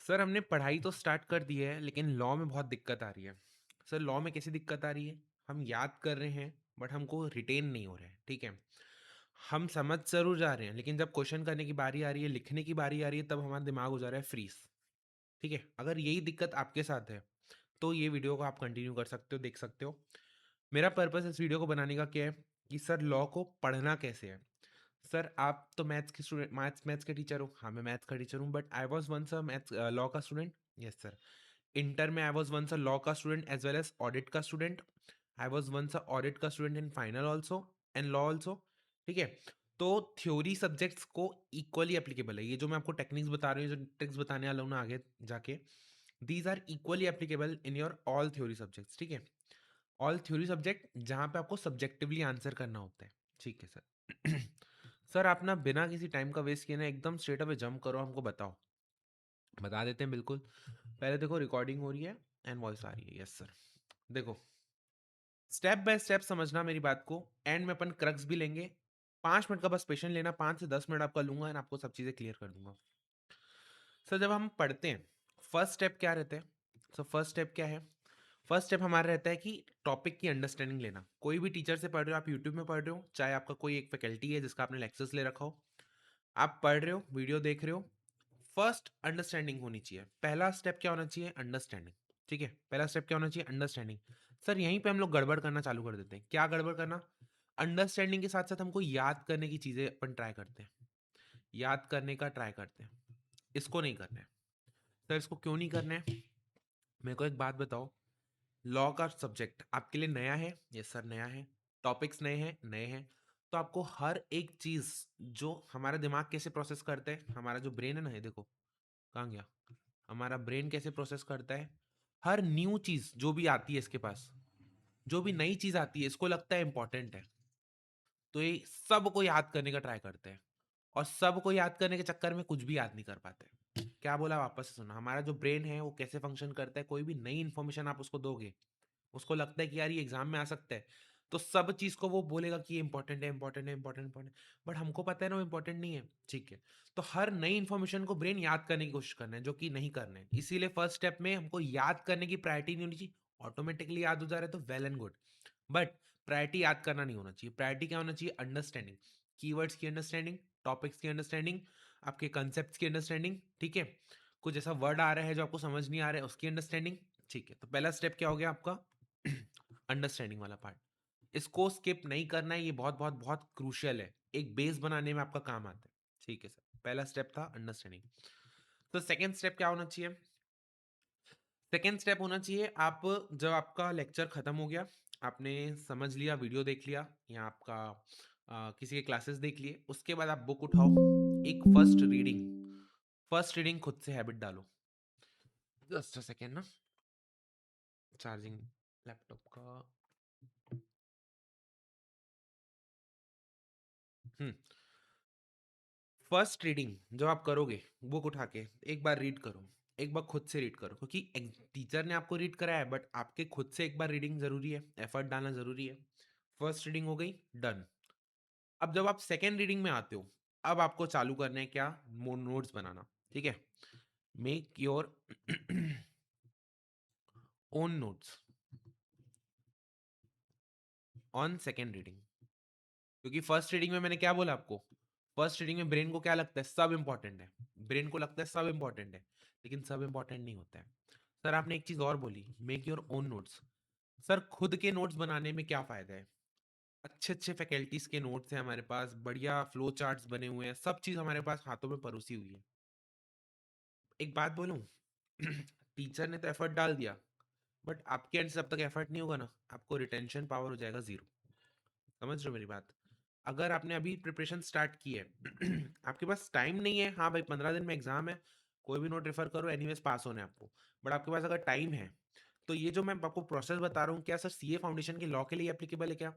Sir हमने पढ़ाई तो स्टार्ट कर दी है लेकिन लॉ में बहुत दिक्कत आ रही है। सर लॉ में कैसी दिक्कत आ रही है? हम याद कर रहे हैं बट हमको रिटेन नहीं हो रहा है, ठीक है। हम समझ जरूर जा रहे हैं लेकिन जब क्वेश्चन करने की बारी आ रही है, लिखने की बारी आ रही है, तब हमारा दिमाग हो जा रहा है फ्रीज। ठीक है, अगर यही दिक्कत आपके साथ है तो ये वीडियो को आप कंटिन्यू कर सकते हो, देख सकते हो। मेरा पर्पस इस वीडियो को बनाने का क्या है कि सर लॉ को पढ़ना कैसे है। सर आप तो मैथ्स के स्टूडेंट, मैथ्स मैथ्स के टीचर हो। हाँ, मैं मैथ्स का टीचर हूँ but I was once a maths law का स्टूडेंट। Yes sir. इंटर में I was once a law का student as well as audit का student. I was once a audit का student in final also and law also. ठीक है, तो theory subjects को equally applicable है। ये जो मैं आपको टेक्निक्स बता रही हूँ, जो ट्रिक्स बताने वाला हूँ ना आगे जाके, these are equally applicable in your all theory subjects. ठीक है, ऑल थ्योरी सब्जेक्ट जहाँ पे आपको सब्जेक्टिवली आंसर करना होता है। ठीक है सर। सर आप ना बिना किसी टाइम का वेस्ट किए ना एकदम स्ट्रेट अवे जंप करो, हमको बताओ। बता देते हैं बिल्कुल। पहले देखो रिकॉर्डिंग हो रही है एंड वॉइस आ रही है। Yes sir. देखो, स्टेप बाय स्टेप समझना मेरी बात को। एंड में अपन क्रक्स भी लेंगे। 5 मिनट का बस पेशेंट लेना, 5 से 10 मिनट आपका लूंगा एंड आपको सब चीजें क्लियर कर दूंगा। सर जब हम पढ़ते हैं, फर्स्ट स्टेप क्या रहता है? सो फर्स्ट स्टेप क्या है? फर्स्ट स्टेप हमारा रहता है कि टॉपिक की अंडरस्टैंडिंग लेना। कोई भी टीचर से पढ़ रहे हो, आप यूट्यूब में पढ़ रहे हो, चाहे आपका कोई एक फैकल्टी है जिसका आपने लेक्चर्स ले रखा हो, आप पढ़ रहे हो, वीडियो देख रहे हो, फर्स्ट अंडरस्टैंडिंग होनी चाहिए। पहला स्टेप क्या होना चाहिए? अंडरस्टैंडिंग। ठीक है, पहला स्टेप क्या होना चाहिए? अंडरस्टैंडिंग। सर यहीं पे हम लोग गड़बड़ करना चालू कर देते हैं। क्या गड़बड़ करना? अंडरस्टैंडिंग के साथ साथ हमको याद करने की चीजें अपन ट्राई करते हैं, याद करने का ट्राई करते हैं। इसको नहीं करना है। सर इसको क्यों नहीं करना है? मेरे को एक बात बताओ, लॉ का सब्जेक्ट आपके लिए नया है? यस सर नया है। टॉपिक्स नए हैं? नए हैं। तो आपको हर एक चीज, जो हमारा दिमाग कैसे प्रोसेस करता है, हमारा जो ब्रेन है ना, ये देखो कहाँ गया, हमारा ब्रेन कैसे प्रोसेस करता है, हर न्यू चीज जो भी आती है इसके पास, जो भी नई चीज आती है, इसको लगता है इंपॉर्टेंट है, तो ये सबको याद करने का ट्राई करते हैं। और सबको याद करने के चक्कर में कुछ भी याद नहीं कर पाते। क्या बोला, वापस से सुना। हमारा जो ब्रेन है वो कैसे फंक्शन करता है, कोई भी नई इंफॉर्मेशन आप उसको दोगे, उसको लगता है कि यार ये एग्जाम में आ सकता है, तो सब चीज को वो बोलेगा कि ये इंपॉर्टेंट है, इंपॉर्टेंट है, इंपॉर्टेंट इंपॉर्टेंट। बट हमको पता है ना वो इंपॉर्टेंट नहीं है। ठीक है, तो हर नई इंफॉर्मेशन को ब्रेन याद करने की कोशिश करना है, जो कि नहीं करना है। इसीलिए फर्स्ट स्टेप में हमको याद करने की प्रायोरिटी नहीं होनी चाहिए। ऑटोमेटिकली याद हो जा रहा है तो well and good, but priority याद करना नहीं होना चाहिए। प्रायोरिटी क्या होना चाहिए? अंडरस्टैंडिंग, कीवर्ड्स की अंडरस्टैंडिंग, टॉपिक्स की अंडरस्टैंडिंग, आपके कंसेप्ट की अंडरस्टैंडिंग। ठीक है, कुछ ऐसा वर्ड आ रहा है जो आपको समझ नहीं आ रहा है, उसकी अंडरस्टैंडिंग। ठीक है, तो पहला स्टेप क्या हो गया आपका? अंडरस्टैंडिंग वाला पार्ट। इसको स्किप नहीं करना है, ये बहुत बहुत बहुत क्रूशियल है, एक बेस बनाने में आपका काम आता है। ठीक है सर, पहला स्टेप था अंडरस्टैंडिंग। तो सेकेंड स्टेप क्या होना चाहिए? सेकेंड स्टेप होना चाहिए, आप जब आपका लेक्चर खत्म हो गया, आपने समझ लिया, वीडियो देख लिया, या आपका किसी के क्लासेस देख लिए, उसके बाद आप बुक उठाओ, एक फर्स्ट रीडिंग, फर्स्ट रीडिंग खुद से हैबिट डालो। जस्ट अ सेकेंड ना, चार्जिंग लैपटॉप का। हम्म, फर्स्ट रीडिंग जब आप करोगे, बुक उठा के एक बार रीड करो, एक बार खुद से रीड करो, क्योंकि टीचर ने आपको रीड कराया है बट आपके खुद से एक बार रीडिंग जरूरी है, एफर्ट डालना जरूरी है। फर्स्ट रीडिंग हो गई, डन। अब जब आप सेकेंड रीडिंग में आते हो, अब आपको चालू करना है क्या? नोट्स बनाना। ठीक है, make your own notes on second reading. क्योंकि फर्स्ट रीडिंग में मैंने क्या बोला आपको? फर्स्ट रीडिंग में ब्रेन को क्या लगता है? सब इंपॉर्टेंट है। ब्रेन को लगता है सब इंपॉर्टेंट है, लेकिन सब इंपॉर्टेंट नहीं होता है। सर आपने एक चीज और बोली, make your own notes. Sir खुद के नोट्स बनाने में क्या फायदा है? अच्छे अच्छे फैकल्टीज के नोट्स हैं हमारे पास, बढ़िया फ्लो चार्ट्स बने हुए हैं, सब चीज हमारे पास हाथों में परोसी हुई है। एक बात बोलूं, टीचर ने तो एफर्ट डाल दिया, बट आपके एंड से जब तक एफर्ट नहीं होगा ना, आपको रिटेंशन पावर हो जाएगा जीरो। समझ रहे हो मेरी बात? अगर आपने अभी प्रिपरेशन स्टार्ट की है, आपके पास टाइम नहीं है, हाँ भाई 15 दिन में एग्जाम है, कोई भी नोट रेफर करो, एनीवेज पास होने आपको। बट आपके पास अगर टाइम है, तो ये जो मैं आपको प्रोसेस बता रहा हूँ, क्या सर सीए फाउंडेशन के लॉ के लिए एप्लीकेबल है क्या?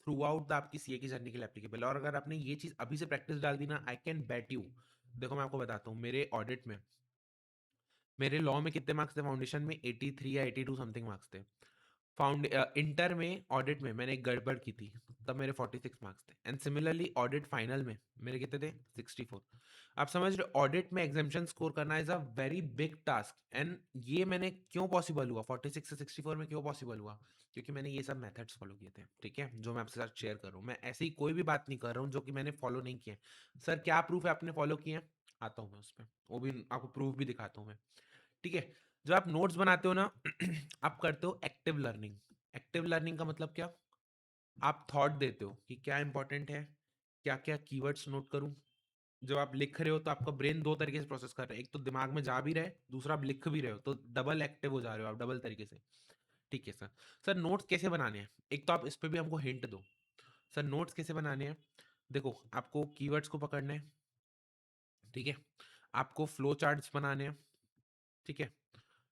थ्रू आउट द आपकी सीए की जर्नी के लिए एप्लीकेबल है। और अगर आपने ये चीज अभी से प्रैक्टिस डाल दी ना, आई कैन बेट यू। देखो मैं आपको बताता हूँ, मेरे ऑडिट में, मेरे लॉ में कितने मार्क्स थे फाउंडेशन में? 83 या 82 समथिंग मार्क्स थे। इंटर में ऑडिट में मैंने एक गड़बड़ की थी, तब मेरे 46 मार्क्स थे। एंड सिमिलरली ऑडिट फाइनल में मेरे कितने थे? 64। आप समझ रहे हो, ऑडिट में एग्जामिशन स्कोर करना is a very big task. And ये मैंने क्यों पॉसिबल हुआ 46 से 64 में, क्यों पॉसिबल हुआ? क्योंकि मैंने ये सब मेथड्स फॉलो किए थे, ठीक है, जो मैं आपके साथ शेयर कर रहा हूँ। मैं ऐसी कोई भी बात नहीं कर रहा हूँ जो कि मैंने फॉलो नहीं किया। सर क्या प्रूफ है आपने फॉलो किए? आता हूँ मैं उस पर, वो भी आपको प्रूफ भी दिखाता हूँ मैं, ठीक है। जब आप नोट्स बनाते हो ना आप करते हो एक्टिव लर्निंग। एक्टिव लर्निंग का मतलब क्या? आप थॉट देते हो कि क्या इंपॉर्टेंट है, क्या क्या कीवर्ड्स नोट करूं। जब आप लिख रहे हो तो आपका ब्रेन दो तरीके से प्रोसेस कर रहा है, एक तो दिमाग में जा भी रहा है, दूसरा आप लिख भी रहे हो, तो डबल एक्टिव हो जा रहे हो आप, डबल तरीके से, ठीक है सर। सर नोट्स कैसे बनाने हैं, एक तो आप इस पे भी हमको हिंट दो। सर नोट्स कैसे बनाने हैं? देखो, आपको कीवर्ड्स को पकड़ना है, ठीक है, आपको फ्लो चार्ट्स बनाने हैं, ठीक है,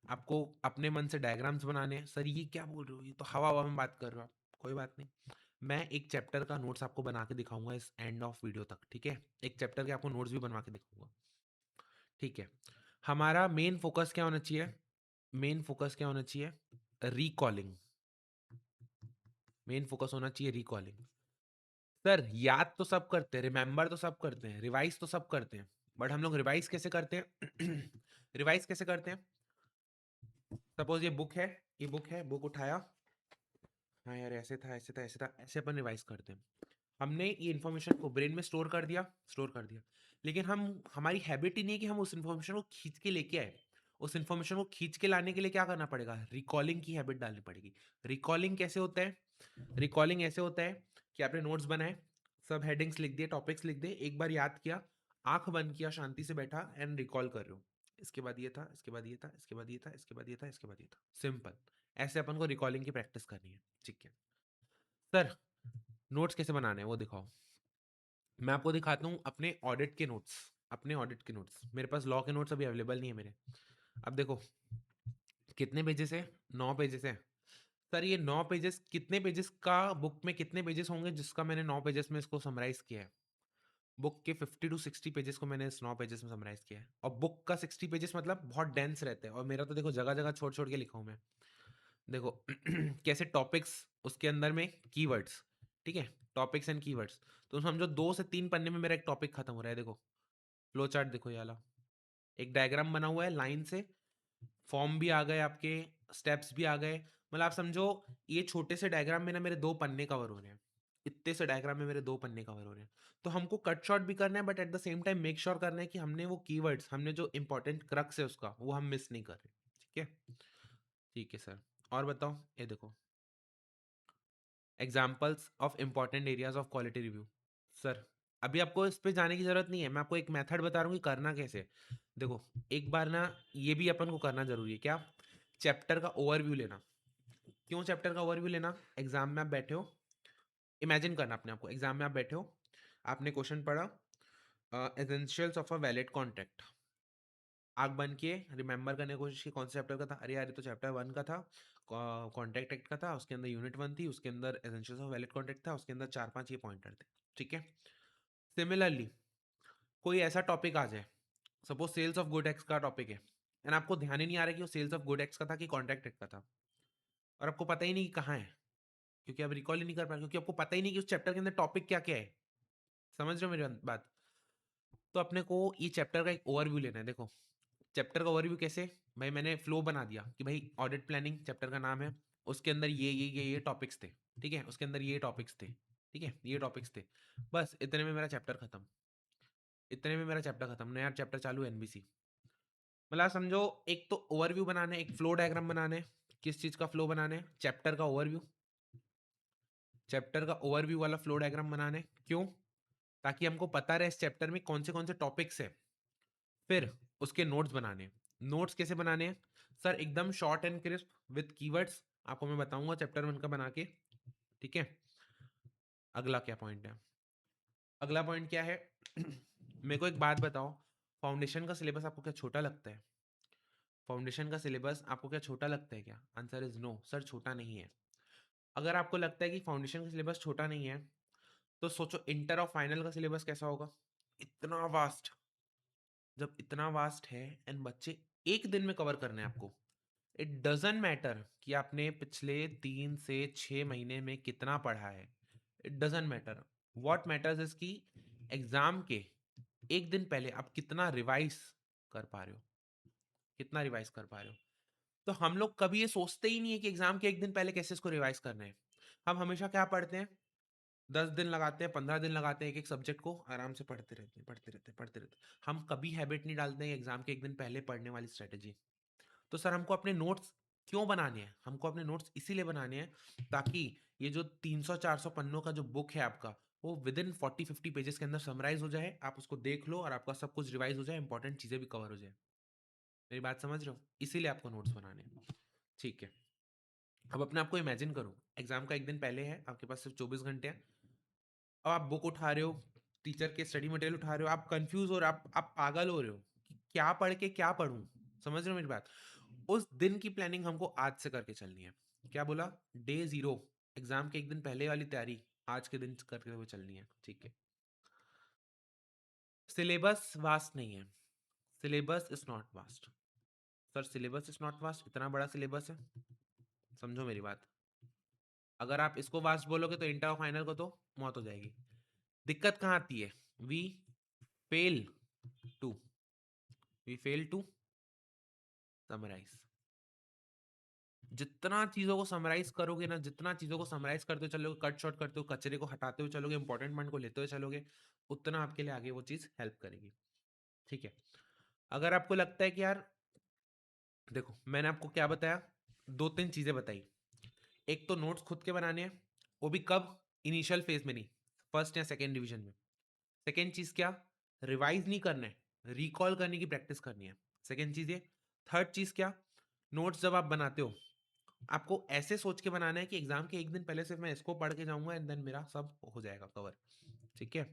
आपको अपने मन से डायग्राम्स बनाने हैं। सर ये क्या बोल रहे हो, ये तो हवा हवा में बात कर रहे हो आप। कोई बात नहीं, मैं एक चैप्टर का नोट्स आपको बना के दिखाऊंगा इस एंड ऑफ वीडियो तक, ठीक है। एक चैप्टर के आपको नोट्स भी बनवा के दिखाऊंगा, ठीक है। हमारा मेन फोकस क्या होना चाहिए? मेन फोकस क्या होना चाहिए? रिकॉलिंग। मेन फोकस होना चाहिए रिकॉलिंग। सर याद तो सब करते हैं, रिमेंबर तो सब करते हैं, रिवाइज तो सब करते हैं, बट हम लोग रिवाइज कैसे करते हैं? रिवाइज कैसे करते हैं? सपोज ये बुक है, ये बुक है, बुक उठाया, हाँ यार ऐसे था ऐसे था ऐसे था, ऐसे अपन रिवाइज करते हैं। हमने ये इन्फॉर्मेशन को ब्रेन में स्टोर कर दिया, स्टोर कर दिया, लेकिन हम, हमारी हैबिट ही नहीं है कि हम उस इन्फॉर्मेशन को खींच के लेके आए। उस इन्फॉर्मेशन को खींच के लाने के लिए क्या करना पड़ेगा? रिकॉलिंग की हैबिट डालनी पड़ेगी। रिकॉलिंग कैसे होता है? रिकॉलिंग ऐसे होता है कि आपने नोट्स बनाए, सब हेडिंग्स लिख दिए, टॉपिक्स लिख दिए, एक बार याद किया, आंख बंद किया, शांति से बैठा एंड रिकॉल कर रहे हो। इसके बाद ये था, इसके बाद ये था, इसके बाद ये था, इसके बाद ये था, इसके बाद ये था, सिंपल। ऐसे अपन को रिकॉलिंग की प्रैक्टिस करनी है, ठीक है। सर नोट्स कैसे बनाने हैं वो दिखाओ। मैं आपको दिखाता हूँ अपने ऑडिट के नोट्स। अपने ऑडिट के नोट्स, मेरे पास लॉ के नोट्स अभी अवेलेबल नहीं है मेरे। अब देखो कितने पेजेस है? 9 पेजेस है। सर ये 9 पेजेस, कितने पेजेस का बुक में कितने पेजेस होंगे जिसका मैंने 9 पेजेस में इसको समराइज किया है? बुक के 50 to 60 पेजेस को मैंने इस 9 पेजेस में समराइज किया है। और बुक का 60 पेजेस मतलब बहुत डेंस रहता है, और मेरा तो देखो जगह जगह छोड़ छोड़ के लिखा हूँ मैं। देखो कैसे टॉपिक्स, उसके अंदर में कीवर्ड्स, ठीक है, टॉपिक्स एंड कीवर्ड्स। तो समझो 2 से 3 पन्ने में मेरा एक टॉपिक खत्म हो रहा है। देखो फ्लो चार्ट देखो ये वाला, एक डायग्राम बना हुआ है लाइन से, फॉर्म भी आ गए आपके, स्टेप्स भी आ गए। मतलब आप समझो ये छोटे से डायग्राम में ना मेरे 2 पन्ने कवर हो रहे हैं। इतने से डायग्राम में मेरे 2 पन्ने कवर हो रहे हैं। तो हमको कट शॉर्ट भी करना है, but at the same time make sure करना है कि हमने वो कीवर्ड्स, हमने जो इंपॉर्टेंट क्रक्स है उसका, वो हम मिस नहीं कर रहे, ठीक है। ठीक है सर, और बताओ, ये देखो examples of important areas of quality review. Sir अभी आपको इस पे जाने की जरूरत नहीं है, मैं आपको एक मेथड बता रहा हूँ कि करना कैसे है। देखो एक बार ना ये भी अपन को करना जरूरी है, क्या? चैप्टर का ओवरव्यू लेना। क्यों चैप्टर का ओवरव्यू लेना? एग्जाम में आप बैठे हो, इमेजिन करना अपने आपको, एग्जाम में आप बैठे हो, आपने क्वेश्चन पढ़ा, essentials of a valid contract, आग बन के रिमेंबर करने की कोशिश की कौन से चैप्टर का था। अरे यार ये तो चैप्टर 1 का था, कॉन्ट्रैक्ट एक्ट का था, उसके अंदर यूनिट 1 थी, उसके अंदर एसेंशियल्स ऑफ वैलिड कॉन्ट्रैक्ट था, उसके अंदर 4-5 ये पॉइंटर थे, ठीक है। सिमिलरली कोई ऐसा टॉपिक आ जाए, suppose sales of good X का टॉपिक है, एंड आपको ध्यान ही नहीं आ रहा कि वो सेल्स ऑफ गुड एक्स का था कि कॉन्ट्रैक्ट एक्ट का था, और आपको पता ही नहीं कि कहाँ है, क्योंकि आप रिकॉल ही नहीं कर पा रहे, क्योंकि आपको पता ही नहीं कि उस चैप्टर के अंदर टॉपिक क्या क्या है। समझ रहे हो मेरी बात? तो अपने को ये चैप्टर का एक ओवरव्यू लेना है। देखो चैप्टर का ओवरव्यू कैसे? भाई मैंने फ्लो बना दिया कि भाई ऑडिट प्लानिंग चैप्टर का नाम है, उसके अंदर ये टॉपिक्स थे, ठीक है, उसके अंदर ये टॉपिक्स थे, ठीक है, ये टॉपिक्स थे, बस इतने में मेरा चैप्टर खत्म। इतने में मेरा चैप्टर खत्म, नया चैप्टर चालू एनबीसी। मतलब समझो एक तो ओवरव्यू बनाने, एक फ्लो डायग्राम बनाने। किस चीज का फ्लो बनाने? चैप्टर का ओवरव्यू। चैप्टर का ओवरव्यू वाला फ्लो डायग्राम बनाने, क्यों? ताकि हमको पता रहे इस चैप्टर में कौन से टॉपिक्स है। फिर उसके नोट्स बनाने। नोट्स कैसे बनाने हैं? सर एकदम short and crisp with keywords, आपको मैं बताऊंगा चैप्टर 1 का बना के, ठीक है। अगला क्या पॉइंट है? अगला पॉइंट क्या है? मेरे को एक बात बताओ, फाउंडेशन का सिलेबस आपको क्या छोटा लगता है? फाउंडेशन का सिलेबस आपको क्या छोटा लगता है क्या? आंसर इज नो सर, छोटा नहीं है। अगर आपको लगता है कि फाउंडेशन का सिलेबस छोटा नहीं है, तो सोचो इंटर और फाइनल का सिलेबस कैसा होगा? इतना वास्ट। जब इतना वास्ट है एंड बच्चे एक दिन में कवर करने हैं आपको, इट डजंट मैटर कि आपने पिछले 3 से 6 महीने में कितना पढ़ा है, it doesn't matter. What matters is कि एग्जाम के एक दिन पहले आप कितना रिवाइज कर पा रहे हो, कितना रिवाइज कर पा रहे हो। तो हम लोग कभी ये सोचते ही नहीं है कि एग्जाम के एक दिन पहले कैसे इसको रिवाइज करना है। हम हमेशा क्या पढ़ते हैं, 10 दिन लगाते हैं, 15 दिन लगाते हैं, एक एक सब्जेक्ट को आराम से पढ़ते रहते हैं, पढ़ते रहते हैं, पढ़ते रहते हैं। हम कभी हैबिट नहीं डालते हैं एग्जाम के एक दिन पहले पढ़ने वाली स्ट्रेटेजी। तो सर हमको अपने नोट्स क्यों बनाने हैं, हमको अपने नोट्स इसीलिए बनाने हैं ताकि ये जो 300-400 पन्नों का जो बुक है आपका, वो विद इन 40-50 पेजेस के अंदर समराइज हो जाए, आप उसको देख लो और आपका सब कुछ रिवाइज हो जाए, इंपॉर्टेंट चीजें भी कवर हो जाए। मेरी बात समझ रहे हो, इसीलिए आपको नोट्स बनाने हैं। ठीक है, अब अपने आप को इमेजिन करो, एग्जाम का एक दिन पहले है, आपके पास सिर्फ 24 घंटे हैं। अब आप बुक उठा रहे हो, टीचर के स्टडी मटेरियल उठा रहे हो, आप कंफ्यूज हो रहे हो, आप पागल हो रहे हो कि क्या पढ़ के क्या पढ़ूं। समझ रहे हो मेरी बात। उस दिन की प्लानिंग हमको आज से करके चलनी है। क्या बोला, डे 0, एग्जाम के एक दिन पहले वाली तैयारी आज के दिन करके हुए चलनी है। ठीक है, सिलेबस वास्ट नहीं है, syllabus is not vast. Sir syllabus is not vast, इतना बड़ा सिलेबस है, समझो मेरी बात। अगर आप इसको वास्ट बोलोगे तो इंटर और फाइनल को तो मौत हो जाएगी। दिक्कत कहाँ आती है, we fail to we fail to summarize. जितना चीजों को समराइज करोगे ना, जितना चीजों को समराइज करते चलोगे, कट शॉर्ट करते हो, कचरे को हटाते हुए चलोगे, इंपॉर्टेंट पॉइंट को लेते हुए चलोगे, उतना आपके लिए आगे वो चीज हेल्प करेगी। ठीक है, अगर आपको लगता है कि यार देखो मैंने आपको क्या बताया, 2-3 चीजें बताई। एक तो नोट्स खुद के बनाने हैं, वो भी कब, इनिशियल फेज में नहीं, फर्स्ट या सेकेंड डिवीजन में। सेकेंड चीज क्या, रिवाइज नहीं करना है, रिकॉल करने की प्रैक्टिस करनी है। सेकेंड चीज ये। थर्ड चीज क्या, नोट्स जब आप बनाते हो, आपको ऐसे सोच के बनाना है कि एग्जाम के एक दिन पहले सिर्फ मैं इसको पढ़ के जाऊंगा एंड देन मेरा सब हो जाएगा कवर। ठीक है,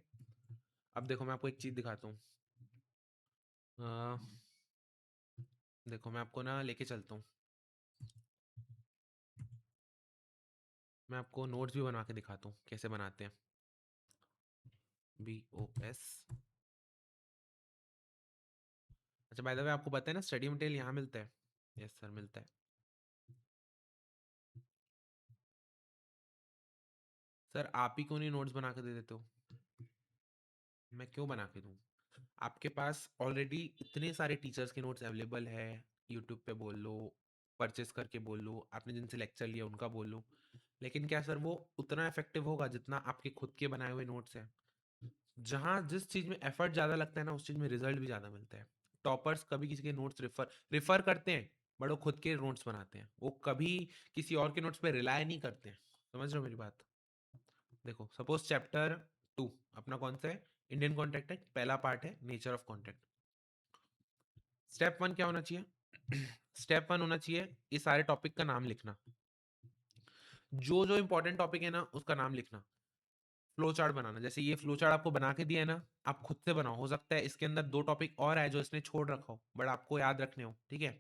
अब देखो मैं आपको एक चीज दिखाता हूँ। देखो मैं आपको ना लेके चलता हूँ, मैं आपको नोट्स भी बना के दिखाता हूँ कैसे बनाते हैं। BOS। अच्छा बाय द वे आपको पता है ना स्टडी मटेरियल यहाँ मिलता है। यस सर मिलता है। सर आप ही क्यों नहीं नोट्स बना के दे देते हो, मैं क्यों बना के दूँ। आपके पास ऑलरेडी इतने सारे टीचर्स के नोट्स अवेलेबल है, यूट्यूब पे बोल लो, परचेस करके बोल लो, आपने जिनसे लेक्चर लिया उनका बोल लो, लेकिन क्या सर वो उतना इफेक्टिव होगा जितना आपके खुद के बनाए हुए नोट्स हैं। जहाँ जिस चीज में एफर्ट ज्यादा लगता है ना, उस चीज में रिजल्ट भी ज्यादा मिलता है। टॉपर्स कभी किसी के नोट्स रेफर रेफर करते हैं, बट वो खुद के नोट्स बनाते हैं, वो कभी किसी और के नोट्स पे रिलाय नहीं करते हैं। समझ रहे हो मेरी बात। देखो सपोज चैप्टर 2 अपना कौन सा है, इंडियन कॉन्ट्रैक्ट एक्ट, पहला पार्ट है नेचर ऑफ कॉन्ट्रैक्ट। स्टेप 1 क्या होना चाहिए, स्टेप 1 होना चाहिए ये सारे टॉपिक का नाम लिखना, जो जो इंपॉर्टेंट टॉपिक है ना उसका नाम लिखना। फ्लो चार्ट बनाना, जैसे ये फ्लो चार्ट आपको बना के दिया है ना, आप खुद से बनाओ, हो सकता है इसके अंदर 2 टॉपिक और आए जो इसने छोड़ रखा हो बट आपको याद रखने हो। ठीक है,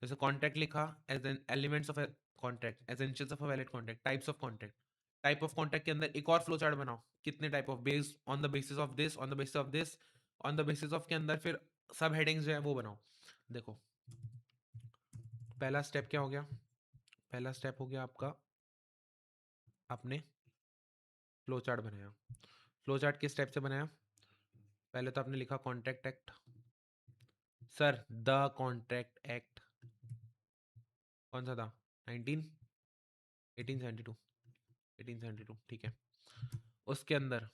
जैसे कॉन्ट्रैक्ट लिखा, as an elements of contract, essentials of a valid contract, types of contract, type of contract के अंदर एक और फ्लो चार्ट बनाओ, कितने type of, based on the basis of this, on the basis of this, on the basis of के अंदर फिर सब हेडिंग्स जो है वो बनाओ। देखो पहला स्टेप क्या हो गया, पहला स्टेप हो गया आपका, आपने फ्लो चार्ट बनाया। फ्लो चार्ट किस स्टेप से बनाया, पहले तो आपने लिखा contract act. Sir the contract act कौन सा था, 19 1872, 1872। ठीक है, उसके अंदर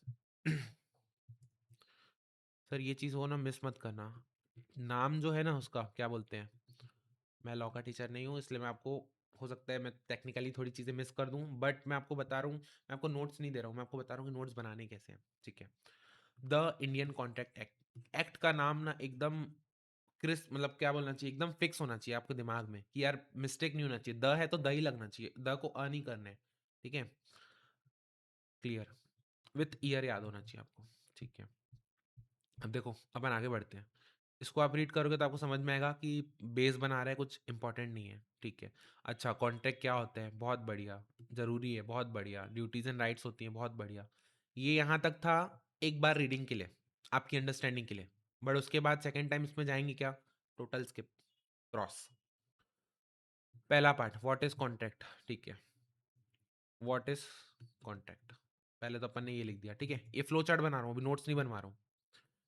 सर ये चीज़ हो ना मिस मत करना, नाम जो है ना उसका क्या बोलते हैं, मैं लॉ का टीचर नहीं हूँ इसलिए मैं आपको, हो सकता है मैं टेक्निकली थोड़ी चीज़ें मिस कर दूँ, बट मैं आपको बता रहा हूँ, मैं आपको नोट्स नहीं दे रहा हूँ, मैं आपको बता रहा हूँ कि नोट्स बनाने कैसे हैं। ठीक है, the Indian contract act, act का नाम ना एकदम क्रिस्प, मतलब क्या बोलना चाहिए, एकदम फिक्स होना चाहिए आपके दिमाग में कि यार मिस्टेक नहीं होना चाहिए, द है तो द ही लगना चाहिए, द को अ नहीं करना है। ठीक है, क्लियर, विथ ईयर याद होना चाहिए आपको। ठीक है, अब देखो अपन आगे बढ़ते हैं, इसको आप रीड करोगे तो आपको समझ में आएगा कि बेस बना रहा है, कुछ इंपॉर्टेंट नहीं है। ठीक है, अच्छा कॉन्ट्रैक्ट क्या होता है, बहुत बढ़िया, जरूरी है, बहुत बढ़िया, ड्यूटीज एंड राइट्स होती हैं, बहुत बढ़िया। ये यहाँ तक था एक बार रीडिंग के लिए, आपकी अंडरस्टैंडिंग के लिए, बट उसके बाद सेकेंड टाइम इसमें जाएंगे क्या, टोटल स्किप, क्रॉस। पहला पार्ट व्हाट इज कॉन्ट्रैक्ट, ठीक है, व्हाट इज कॉन्ट्रैक्ट, पहले तो अपन ने ये लिख दिया, ठीक है, ये फ्लो चार्ट बना रहा हूँ, अभी नोट्स नहीं बनवा रहा हूँ,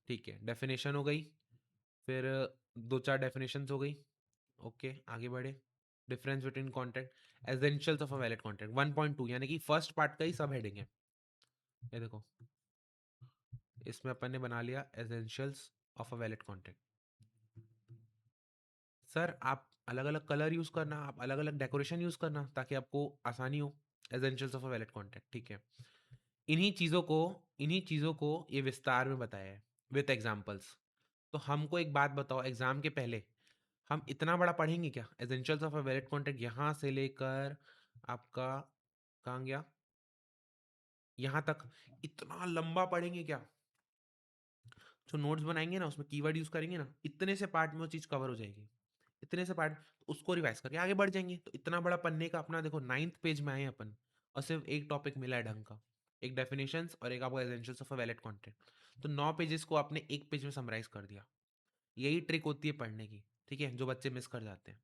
ठीक है, डेफिनेशन हो गई, फिर दो चार डेफिनेशन हो गई, ओके आगे बढ़े, difference between contract, essentials of a valid contract 1.2, यानी कि फर्स्ट पार्ट का ही सब हेडिंग है, ये देखो, इसमें अपन ने बना लिया essentials of a valid contract. Sir आप अलग अलग कलर यूज करना, आप अलग अलग डेकोरेशन यूज करना ताकि आपको आसानी हो, essentials of a valid contract, ठीक है, इन्हीं चीज़ों को इन्हीं चीज़ों को ये विस्तार में बताया है विथ एग्जाम्पल्स। तो हमको एक बात बताओ, एग्जाम के पहले हम इतना बड़ा पढ़ेंगे क्या? Essentials of a valid contract यहाँ से लेकर आपका कहाँ गया, यहाँ तक, इतना लंबा पढ़ेंगे क्या? जो नोट्स बनाएंगे ना उसमें कीवर्ड यूज करेंगे ना, इतने से पार्ट में वो चीज़ कवर हो जाएगी, इतने से पार्ट, उसको रिवाइज करके आगे बढ़ जाएंगे। तो इतना बड़ा पन्ने का अपना देखो 9th पेज में आए अपन, और सिर्फ एक टॉपिक मिला है ढंग का, एक डेफिनेशंस और एक आपका essentials of a valid contract, तो 9 पेजेस को आपने एक पेज में समराइज कर दिया। यही ट्रिक होती है पढ़ने की, ठीक है, जो बच्चे मिस कर जाते हैं।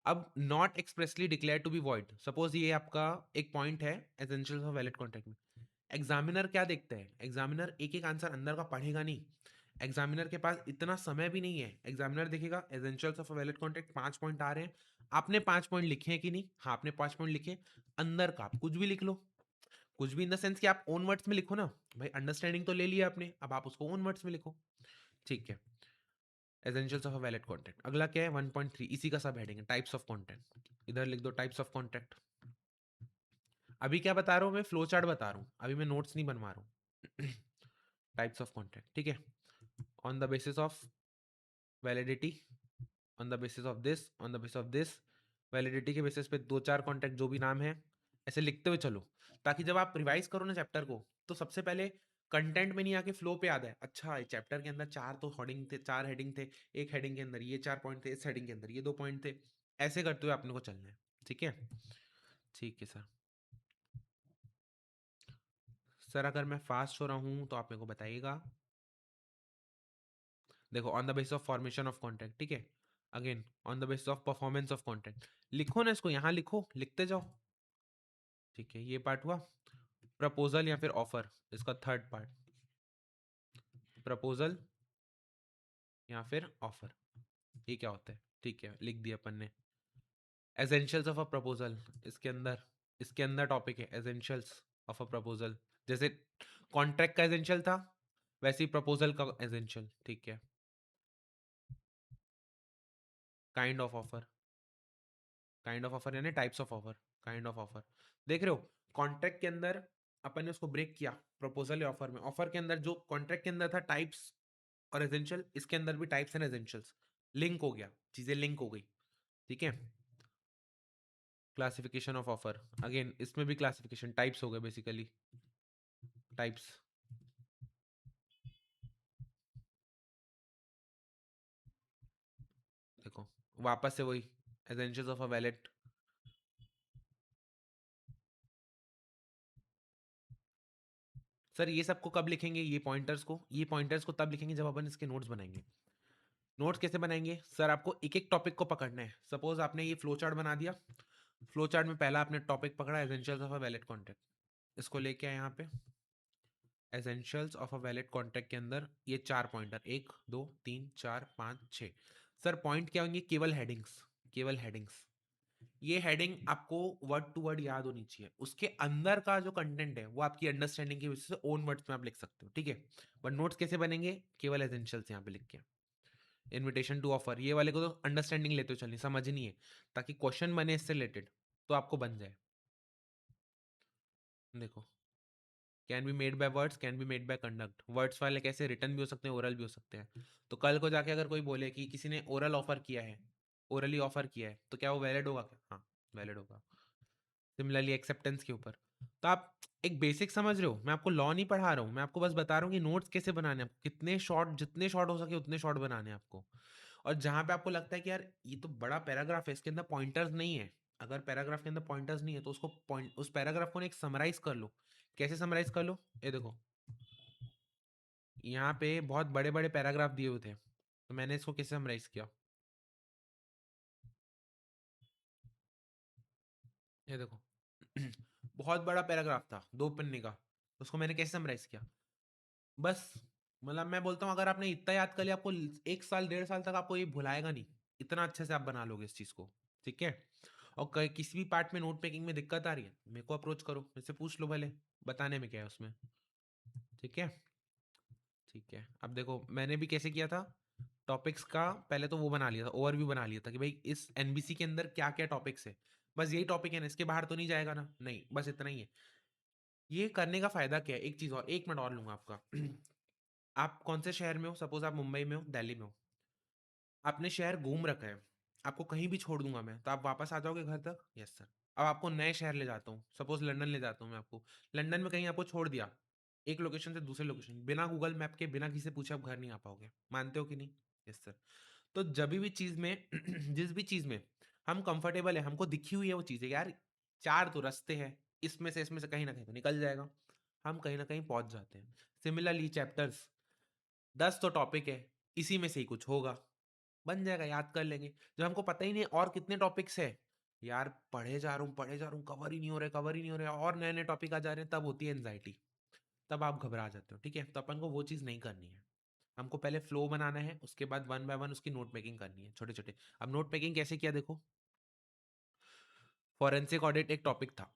अब not expressly declare to be void, suppose ये आपका एक पॉइंट है एसेंशियल्स ऑफ वैलिड कॉन्ट्रैक्ट में, एग्जामिनर क्या देखता है, एग्जामिनर एक एक आंसर अंदर का पढ़ेगा नहीं, एग्जामिनर के पास इतना समय भी नहीं है, एग्जामिनर देखेगा essentials of valid contract 5 point आ रहे हैं, आपने 5 पॉइंट लिखे हैं कि नहीं, हाँ आपने 5 पॉइंट लिखे, अंदर का आप कुछ भी लिख लो, कुछ भी इन द सेंस कि आप ओन वर्ड्स में लिखो ना, भाई अंडरस्टैंडिंग तो ले लिया आपने, अब आप उसको ओन वर्ड्स में लिखो, ठीक है, essentials of a valid contract. अगला क्या है 1.3, इसी का सब हेडिंग है, टाइप्स ऑफ कॉन्ट्रैक्ट, इधर लिख दो टाइप्स ऑफ कॉन्ट्रैक्ट। अभी क्या बता रहा हूँ मैं, फ्लो चार्ट बता रहा हूँ, अभी मैं नोट्स नहीं बनवा रहा हूँ। टाइप्स ऑफ कॉन्ट्रैक्ट, ठीक है, on the basis of validity, on the basis of this, on the basis of this, validity के बेसिस पे दो चार कॉन्ट्रैक्ट जो भी नाम है ऐसे लिखते हुए चलो, ताकि जब आप रिवाइज करो ना चैप्टर को, तो सबसे पहले कंटेंट में नहीं आके फ्लो पे याद है, अच्छा चैप्टर के अंदर चार तो हेडिंग थे, चार हेडिंग थे, एक हेडिंग के अंदर ये 4 पॉइंट थे, इस हेडिंग के अंदर ये 2 पॉइंट थे, ऐसे करते हुए अपने को चलना है, ठीक है, ठीक है सर। सर अगर मैं फास्ट हो रहा हूँ तो आप मेरे को बताइएगा। देखो on the basis of formation of contract, ठीक है, again on the basis of performance of contract, लिखो ना इसको, यहाँ लिखो, लिखते जाओ, ठीक है, ये पार्ट हुआ, प्रपोजल या फिर ऑफर, इसका थर्ड पार्ट, प्रपोजल या फिर ऑफर, ये क्या होता है, ठीक है, लिख दिया अपन ने, एसेंशियल्स ऑफ अ प्रपोजल, इसके अंदर टॉपिक है एसेंशियल्स ऑफ अ प्रपोजल, जैसे कॉन्ट्रैक्ट का एसेंशियल था वैसे ही प्रपोजल का एसेंशियल, ठीक है, kind of offer, kind of offer यानी types of offer, kind of offer, देख रहे हो, कॉन्ट्रैक्ट के अंदर अपन ने उसको ब्रेक किया, प्रपोजल या ऑफर में, ऑफर के अंदर जो कॉन्ट्रैक्ट के अंदर था टाइप्स और एसेंशियल, इसके अंदर भी टाइप्स एंड एसेंशियल्स, लिंक हो गया, चीजें लिंक हो गई, ठीक है, क्लासिफिकेशन ऑफ ऑफर, अगेन इसमें भी क्लासिफिकेशन टाइप्स हो गए बेसिकली, टाइप्स, देखो वापस से वही essentials of a valid, sir ये सबको कब लिखेंगे, ये पॉइंटर्स को तब लिखेंगे जब अपन इसके नोट्स बनाएंगे। नोट्स कैसे बनाएंगे सर, आपको एक एक टॉपिक को पकड़ना है, सपोज आपने ये फ्लो चार्ट बना दिया, फ्लो चार्ट में पहला आपने टॉपिक पकड़ा essentials of a valid contract, इसको लेके आए यहाँ पे, essentials of a valid contract के अंदर ये 4 पॉइंटर, 1 2 3 4 5 6, सर पॉइंट क्या होंगे, केवल हेडिंग्स, केवल हेडिंग्स, ये हेडिंग आपको वर्ड टू वर्ड याद होनी चाहिए, उसके अंदर का जो कंटेंट है वो आपकी अंडरस्टैंडिंग की वजह से ओन वर्ड्स में आप लिख सकते हो, ठीक है, बट नोट्स कैसे बनेंगे, केवल एसेंशियल्स यहाँ पे लिख के, इनविटेशन टू ऑफर ये वाले को तो अंडरस्टैंडिंग लेते हो चलनी, समझनी है, ताकि क्वेश्चन बने इससे रिलेटेड, तो आपको बन जाए, देखो, can be made by words, can be made by conduct, words वाले कैसे रिटर्न भी हो सकते हैं, ओरल भी हो सकते हैं, तो कल को जाके अगर कोई बोले कि किसी ने ओरल ऑफर किया है, ओरली ऑफर किया है, तो क्या वो वैलिड होगा क्या, हाँ वैलिड होगा, सिमिलरली एक्सेप्टेंस के ऊपर, तो आप एक बेसिक समझ रहे हो, मैं आपको लॉ नहीं पढ़ा रहा हूँ, मैं आपको बस बता रहा हूँ कि नोट्स कैसे बनाने हैं आपको, कितने शॉर्ट, जितने शॉर्ट हो सके उतने शॉर्ट बनाने हैं आपको, और जहां पे आपको लगता है कि यार ये तो बड़ा पैराग्राफ है, इसके अंदर पॉइंटर्स नहीं है, अगर पैराग्राफ के अंदर पॉइंटर्स नहीं है तो उसको पॉइंट, उस पैराग्राफ को एक समराइज कर लो, कैसे समराइज कर लो, ये देखो, यहाँ पे बहुत बड़े बड़े पैराग्राफ दिए हुए थे, तो मैंने इसको कैसे समराइज किया, ये देखो। बहुत बड़ा पैराग्राफ था, 2 पन्ने का। उसको मैंने कैसे समराइज़ किया? बस, मतलब मैं बोलता हूँ अगर आपने इतना याद कर लिया, आपको 1 साल, 1.5 साल तक आपको ये भुलाएगा नहीं। इतना अच्छे से आप बना लोगे इस चीज़ को, ठीक है? और क किसी भी पार्ट में नोट टेकिंग में दिक्कत आ रही है, मेरे को अप्रोच करो, मुझसे पूछ लो भले, बताने में क्या है उसमें, ठीक है? ठीक है। अब देखो मैंने भी कैसे किया था, टॉपिक्स का पहले तो वो बना लिया था, ओवरव्यू बना लिया था कि भाई इस एनबीसी के अंदर क्या-क्या टॉपिक्स है। बस यही टॉपिक है ना, इसके बाहर तो नहीं जाएगा ना? नहीं, बस इतना ही है। ये करने का फ़ायदा क्या है? एक चीज़ और, 1 मिनट और लूँगा आपका। आप कौन से शहर में हो? सपोज़ आप मुंबई में हो, दिल्ली में हो। आपने शहर घूम रखा है, आपको कहीं भी छोड़ दूँगा मैं, तो आप वापस आ जाओगे घर तक? Yes sir. अब आपको नए शहर ले जाता हूँ, सपोज़ लंदन ले जाता हूँ मैं आपको। लंदन में कहीं आपको छोड़ दिया, एक लोकेशन से दूसरे लोकेशन, बिना गूगल मैप के, बिना किसी से पूछे आप घर नहीं आ पाओगे। मानते हो कि नहीं? Yes sir. तो जभी भी चीज़ में जिस भी चीज़ में हम कंफर्टेबल है, हमको दिखी हुई है वो चीज़ें, यार 4 तो रास्ते हैं, इसमें से कहीं न कहीं तो निकल जाएगा। हम कहीं न कहीं पहुँच जाते हैं। सिमिलरली चैप्टर्स, 10 तो टॉपिक है, इसी में से ही कुछ होगा। बन जाएगा, याद कर लेंगे। जब हमको पता ही नहीं और कितने टॉपिक्स है, यार पढ़े जा रहा हूँ, कवर ही नहीं हो रहा है, कवर ही नहीं हो रहा है, और नए-नए टॉपिक आ जा रहे हैं, तब होती है एंग्ज़ायटी। तब आप घबरा जाते हो, ठीक है? तो अपन को वो चीज़ नहीं करनी है। हमको पहले फ्लो बनाना है, उसके बाद वन बाय वन उसकी नोट मेकिंग करनी है, छोटे-छोटे। अब नोट मेकिंग कैसे किया देखो, फोरेंसिक ऑडिट एक टॉपिक था।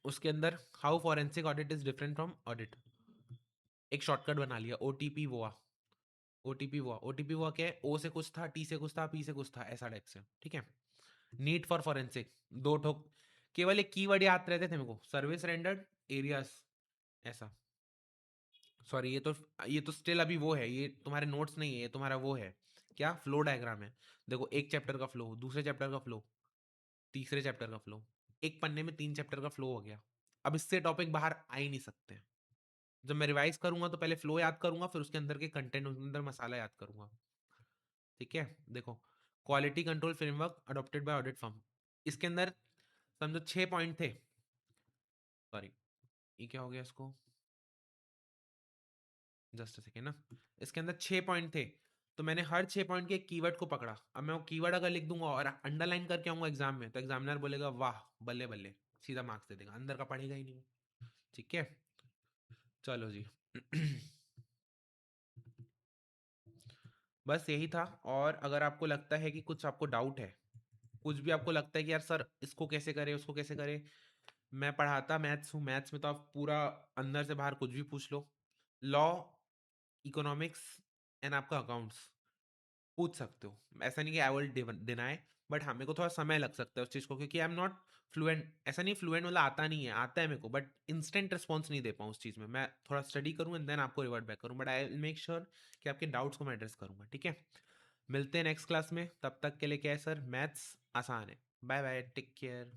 उसके अंदर how forensic audit is different from audit. एक शॉर्टकट बना लिया, ओटीपी वोआ। ओटीपी वोआ, ओटीपी वोआ क्या है? ओ से कुछ था, टी से कुछ था, पी से कुछ था, ऐसा टाइप से, ठीक है? नीट फॉर फोरेंसिक, 2 ठोक, केवल एक कीवर्ड याद रहते थे मेरे को, सर्विस रेंडर्ड, एरियाज, ऐसा। सॉरी, ये तो स्टिल अभी वो है, ये तुम्हारे नोट्स नहीं है, ये तुम्हारा वो है, क्या फ्लो डायग्राम है। देखो, एक चैप्टर का फ्लो, दूसरे चैप्टर का फ्लो, तीसरे चैप्टर का फ्लो, एक पन्ने में 3 चैप्टर का फ्लो हो गया। अब इससे टॉपिक बाहर आ ही नहीं सकते। जब मैं रिवाइज करूंगा तो पहले फ्लो याद करूंगा, फिर उसके अंदर के कंटेंट, उसके अंदर मसाला याद करूंगा, ठीक है? देखो, quality control framework adopted by audit firm, इसके अंदर समझो 6 पॉइंट थे। सॉरी, ये क्या हो गया इसको, जस्ट अ सेकेंड ना। इसके अंदर 6 पॉइंट थे, तो मैंने हर 6 पॉइंट के एक कीवर्ड को पकड़ा। अब मैं वो कीवर्ड अगर लिख दूंगा और अंडरलाइन करके आऊंगा एग्जाम में, तो एग्जामिनर बोलेगा वाह, बल्ले बल्ले, सीधा मार्क्स दे देगा, अंदर का पढ़ेगा ही नहीं, ठीक है? चलो जी। बस यही था। और अगर आपको लगता है कि कुछ आपको डाउट है, कुछ भी आपको लगता है कि यार सर इसको कैसे करें, उसको कैसे करें, मैं पढ़ाता मैथ्स हूँ, मैथ्स में तो आप पूरा अंदर से बाहर कुछ भी पूछ लो। लॉ, इकोनॉमिक्स एंड आपका अकाउंट्स पूछ सकते हो, ऐसा नहीं कि आई विल डिनाई, बट हाँ, मेरे को थोड़ा समय लग सकता है उस चीज़ को, क्योंकि आई एम नॉट फ्लुएंट। ऐसा नहीं फ्लुएंट मतलब आता नहीं है, आता है मेरे को, बट इंस्टेंट रिस्पॉन्स नहीं दे पाऊँ उस चीज़ में। मैं थोड़ा स्टडी करूँ एंड देन आपको रिवर्ट बैक करूँ, but I will make sure कि आपके डाउट्स को मैं एड्रेस करूँगा, ठीक है? मिलते हैं नेक्स्ट क्लास में, तब तक के लिए क्या है सर, मैथ्स आसान है। Bye bye, take care.